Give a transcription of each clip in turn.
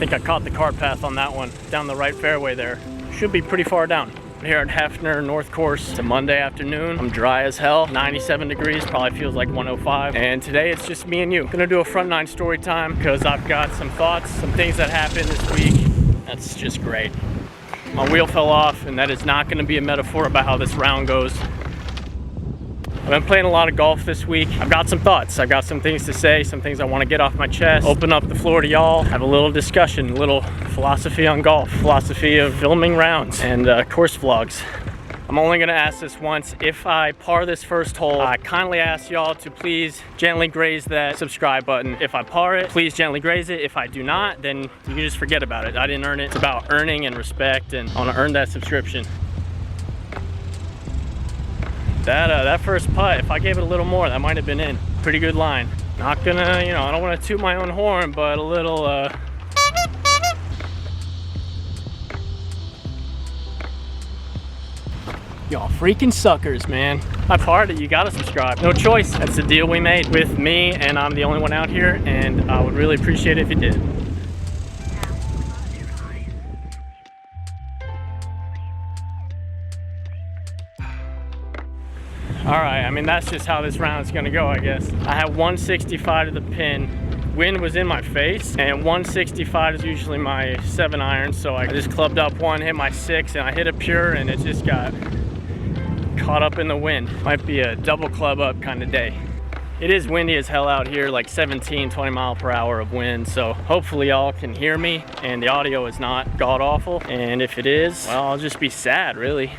think I caught the cart path on that one, down the right fairway there. Should be pretty far down. Here at Hefner North Course. It's a Monday afternoon. I'm dry as hell, 97 degrees, probably feels like 105. And today it's just me and you. Gonna do a front nine story time because I've got some thoughts, some things that happened this week. That's just great. My wheel fell off, and that is not gonna be a metaphor about how this round goes. I've been playing a lot of golf this week. I've got some thoughts. I've got some things to say, some things I want to get off my chest. Open up the floor to y'all. Have a little discussion, a little philosophy on golf, philosophy of filming rounds and course vlogs. I'm only gonna ask this once. If I par this first hole, I kindly ask y'all to please gently graze that subscribe button. If I par it, please gently graze it. If I do not, then you can just forget about it. I didn't earn it. It's about earning and respect, and I wanna earn that subscription. That first putt, if I gave it a little more, that might have been in. Pretty good line. Not gonna, you know, I don't want to toot my own horn, but a little, y'all freaking suckers, man. I parred it, you gotta subscribe. No choice. That's the deal we made with me, and I'm the only one out here, and I would really appreciate it if you did. All right, I mean, that's just how this round's gonna go, I guess. I have 165 to the pin. Wind was in my face, and 165 is usually my 7-iron, so I just clubbed up one, hit my 6, and I hit a pure, and it just got caught up in the wind. Might be a double club up kind of day. It is windy as hell out here, like 17, 20 mile per hour of wind, so hopefully y'all can hear me, and the audio is not god-awful, and if it is, well, I'll just be sad, really.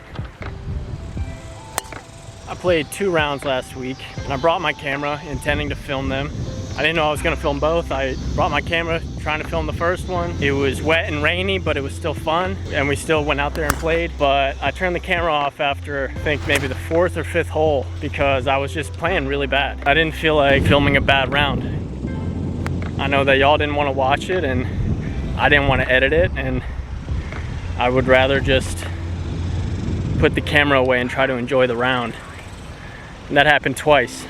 I played 2 rounds last week, and I brought my camera intending to film them. I didn't know I was gonna film both. I brought my camera trying to film the first one. It was wet and rainy, but it was still fun, and we still went out there and played. But I turned the camera off after, I think, maybe the 4th or 5th hole because I was just playing really bad. I didn't feel like filming a bad round. I know that y'all didn't want to watch it, and I didn't want to edit it, and I would rather just put the camera away and try to enjoy the round. And that happened twice.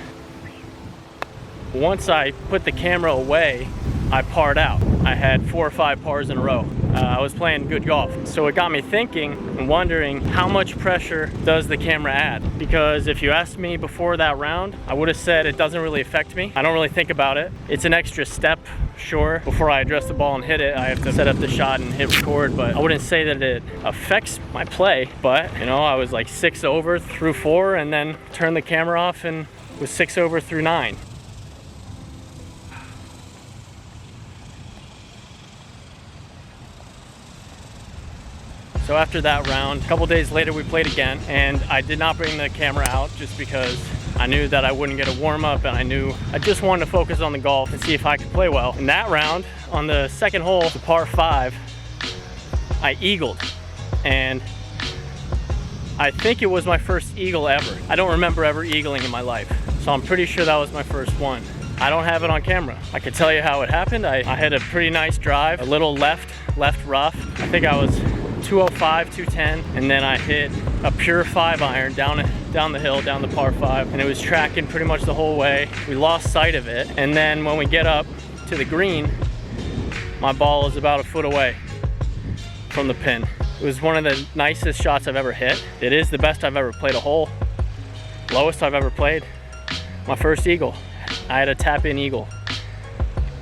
Once I put the camera away, I parred out. I had 4 or 5 pars in a row. I was playing good golf. So it got me thinking and wondering, how much pressure does the camera add? Because if you asked me before that round, I would have said it doesn't really affect me. I don't really think about it. It's an extra step, sure. Before I address the ball and hit it, I have to set up the shot and hit record, but I wouldn't say that it affects my play. But, you know, I was like 6 over through 4 and then turned the camera off and was 6 over through 9. So after that round, a couple days later we played again, and I did not bring the camera out just because I knew that I wouldn't get a warm-up, and I knew I just wanted to focus on the golf and see if I could play well. In that round, on the second hole, the par 5, I eagled, and I think it was my first eagle ever. I don't remember ever eagling in my life, so I'm pretty sure that was my first one. I don't have it on camera. I could tell you how it happened. I had a pretty nice drive, a little left rough. I think I was 205, 210, and then I hit a pure 5-iron down the hill, down the par 5, and it was tracking pretty much the whole way. We lost sight of it, and then when we get up to the green, my ball is about a foot away from the pin. It was one of the nicest shots I've ever hit. It is the best I've ever played a hole, lowest I've ever played. My first eagle. I had a tap-in eagle,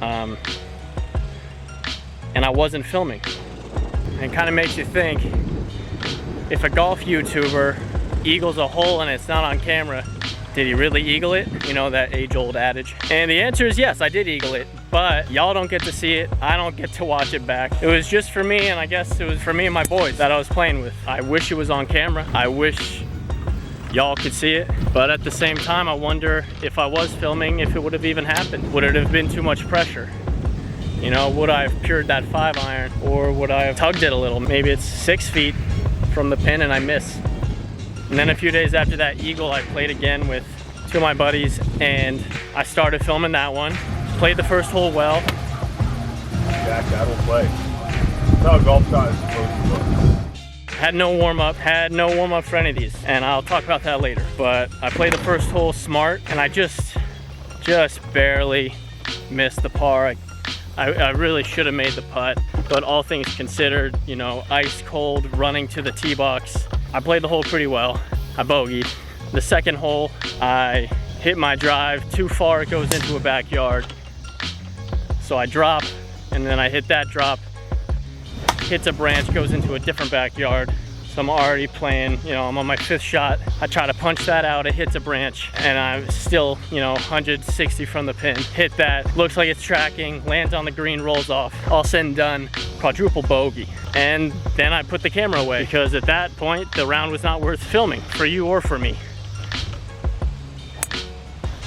and I wasn't filming. It kind of makes you think, if a golf YouTuber eagles a hole and it's not on camera, did he really eagle it? You know, that age-old adage. And the answer is yes, I did eagle it, but y'all don't get to see it. I don't get to watch it back. It was just for me, and I guess it was for me and my boys that I was playing with. I wish it was on camera. I wish y'all could see it, but at the same time, I wonder if I was filming, if it would have even happened. Would it have been too much pressure? You know, would I have pured that 5-iron, or would I have tugged it a little? Maybe it's 6 feet from the pin and I miss. And then a few days after that eagle, I played again with 2 of my buddies, and I started filming that one. Played the first hole well. Jack, I don't play. That's how a golf shot is supposed to look. Had no warm-up for any of these, and I'll talk about that later. But I played the first hole smart, and I just barely missed the par. I really should have made the putt, but all things considered, you know, ice cold, running to the tee box, I played the hole pretty well. I bogeyed. The second hole, I hit my drive too far, it goes into a backyard. So I drop, and then I hit that drop, hits a branch, goes into a different backyard. So I'm already playing, you know, I'm on my 5th shot. I try to punch that out, it hits a branch, and I'm still, you know, 160 from the pin. Hit that, looks like it's tracking, lands on the green, rolls off. All said and done, quadruple bogey. And then I put the camera away because at that point, the round was not worth filming for you or for me.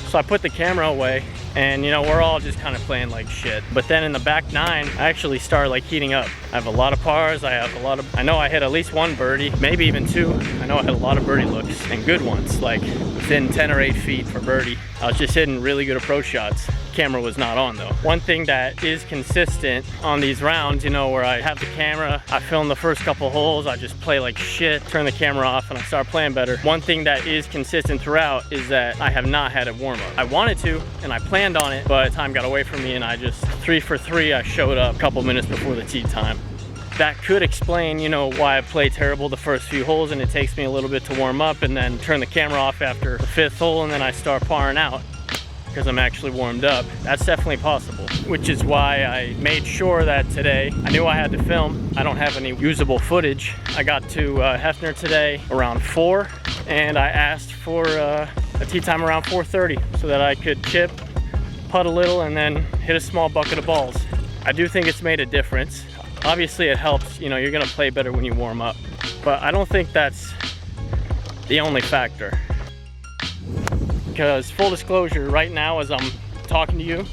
So I put the camera away, and you know, we're all just kind of playing like shit. But then in the back 9, I actually start like heating up. I have a lot of pars, I know I hit at least 1 birdie, maybe even 2. I know I had a lot of birdie looks, and good ones, like within 10 or 8 feet for birdie. I was just hitting really good approach shots. Camera was not on though. One thing that is consistent on these rounds, you know, where I have the camera, I film the first couple holes, I just play like shit, turn the camera off, and I start playing better. One thing that is consistent throughout is that I have not had a warm-up. I wanted to, and I planned on it, but time got away from me, and I just 3 for 3, I showed up a couple minutes before the tee time. That could explain, you know, why I play terrible the first few holes, and it takes me a little bit to warm up, and then turn the camera off after the 5th hole, and then I start parring out because I'm actually warmed up. That's definitely possible, which is why I made sure that today, I knew I had to film. I don't have any usable footage. I got to Hefner today around 4, and I asked for a tee time around 4:30 so that I could chip, putt a little, and then hit a small bucket of balls. I do think it's made a difference. Obviously it helps, you know, you're gonna play better when you warm up, but I don't think that's the only factor. Because full disclosure, right now as I'm talking to you,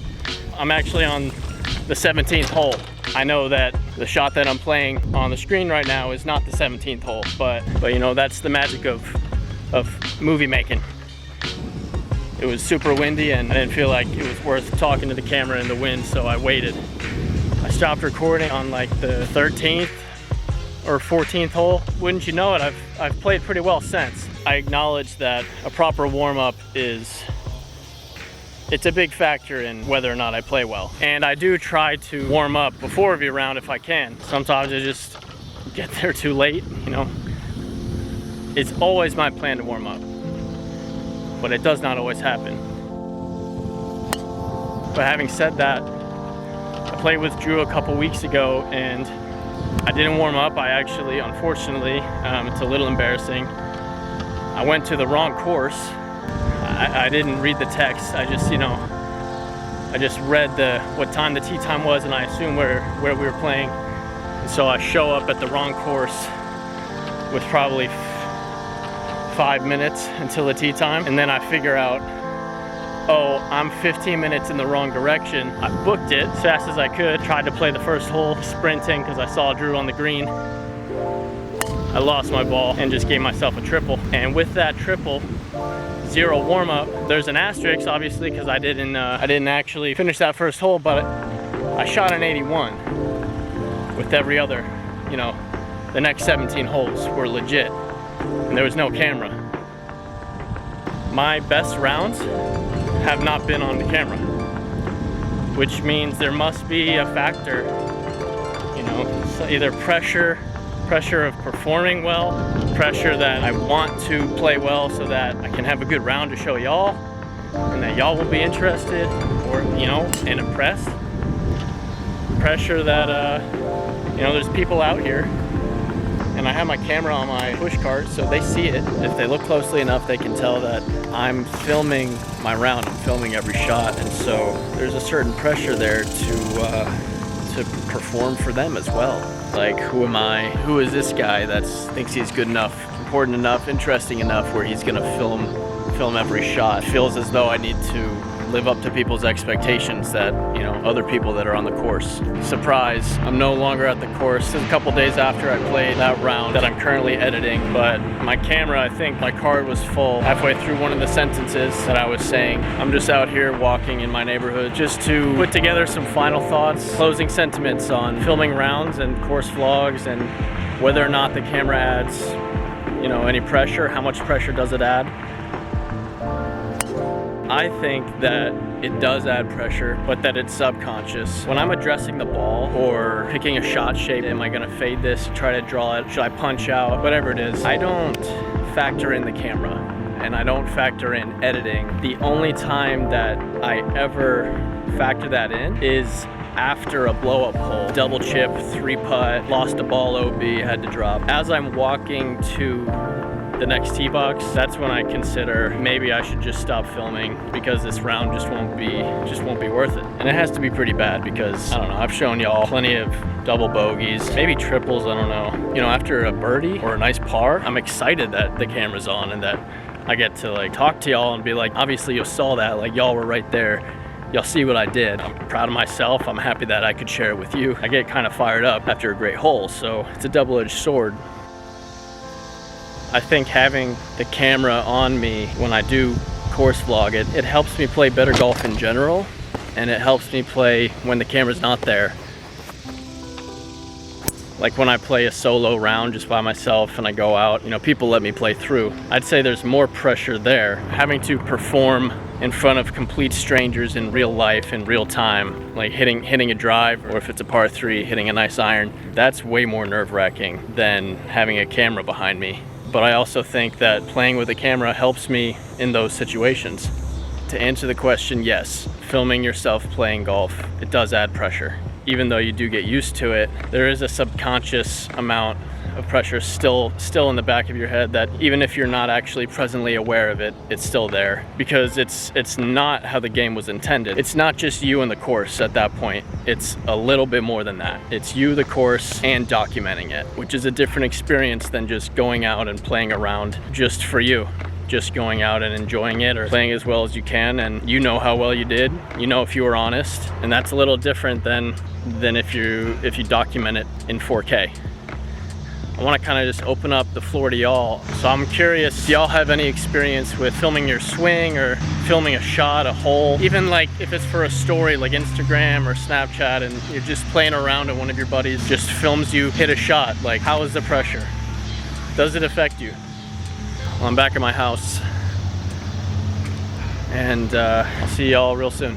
I'm actually on the 17th hole. I know that the shot that I'm playing on the screen right now is not the 17th hole, but you know, that's the magic of movie making. It was super windy and I didn't feel like it was worth talking to the camera in the wind, so I waited. I stopped recording on like the 13th or 14th hole. Wouldn't you know it, I've played pretty well since. I acknowledge that a proper warm-up it's a big factor in whether or not I play well. And I do try to warm up before every round if I can. Sometimes I just get there too late, you know. It's always my plan to warm up, but it does not always happen. But having said that, I played with Drew a couple weeks ago and I didn't warm up. I actually, unfortunately, it's a little embarrassing, I went to the wrong course. I didn't read the text. I just, you know, I just read what time the tee time was, and I assumed where we were playing. And so I show up at the wrong course with probably 5 minutes until the tee time, and then I figure out, oh, I'm 15 minutes in the wrong direction. I booked it as fast as I could, tried to play the first hole sprinting because I saw Drew on the green. I lost my ball and just gave myself a triple. And with that triple, 0 warm-up. There's an asterisk, obviously, because I didn't actually finish that first hole, but I shot an 81. With every other, you know, the next 17 holes were legit, and there was no camera. My best rounds have not been on the camera, which means there must be a factor, you know, so either pressure of performing well, pressure that I want to play well so that I can have a good round to show y'all and that y'all will be interested or, you know, and impressed. Pressure that, you know, there's people out here and I have my camera on my push cart so they see it. If they look closely enough, they can tell that I'm filming my round, I'm filming every shot, and so there's a certain pressure there to perform for them as well. Like, who am I? Who is this guy that thinks he's good enough, important enough, interesting enough where he's gonna film every shot? It feels as though I need to live up to people's expectations that, you know, other people that are on the course. Surprise, I'm no longer at the course. This is a couple days after I played that round that I'm currently editing, but my camera, I think my card was full halfway through one of the sentences that I was saying. I'm just out here walking in my neighborhood just to put together some final thoughts, closing sentiments on filming rounds and course vlogs and whether or not the camera adds, you know, any pressure, how much pressure does it add. I think that it does add pressure, but that it's subconscious. When I'm addressing the ball or picking a shot shape, am I gonna fade this, try to draw it, should I punch out, whatever it is, I don't factor in the camera and I don't factor in editing. The only time that I ever factor that in is after a blow up hole, double chip, 3-putt, lost a ball OB, had to drop. As I'm walking to the next tee box, that's when I consider maybe I should just stop filming because this round just won't be worth it. And it has to be pretty bad because I don't know, I've shown y'all plenty of double bogeys, maybe triples, I don't know. You know, after a birdie or a nice par, I'm excited that the camera's on and that I get to like talk to y'all and be like, obviously you saw that, like y'all were right there. Y'all see what I did. I'm proud of myself. I'm happy that I could share it with you. I get kind of fired up after a great hole, so it's a double-edged sword. I think having the camera on me when I do course vlog, it helps me play better golf in general, and it helps me play when the camera's not there. Like when I play a solo round just by myself and I go out, you know, people let me play through. I'd say there's more pressure there. Having to perform in front of complete strangers in real life, in real time, like hitting a drive, or if it's a par 3, hitting a nice iron, that's way more nerve-wracking than having a camera behind me. But I also think that playing with a camera helps me in those situations. To answer the question, yes, filming yourself playing golf, it does add pressure. Even though you do get used to it, there is a subconscious amount of pressure still in the back of your head that even if you're not actually presently aware of it, it's still there because it's not how the game was intended. It's not just you and the course at that point. It's a little bit more than that. It's you, the course, and documenting it, which is a different experience than just going out and playing around just for you. Just going out and enjoying it or playing as well as you can, and you know how well you did, you know if you were honest, and that's a little different than if you document it in 4K. I want to kind of just open up the floor to y'all. So I'm curious if y'all have any experience with filming your swing or filming a shot, a hole, even like if it's for a story like Instagram or Snapchat and you're just playing around and one of your buddies just films you hit a shot. Like, how is the pressure? Does it affect you? Well, I'm back at my house and I'll see y'all real soon.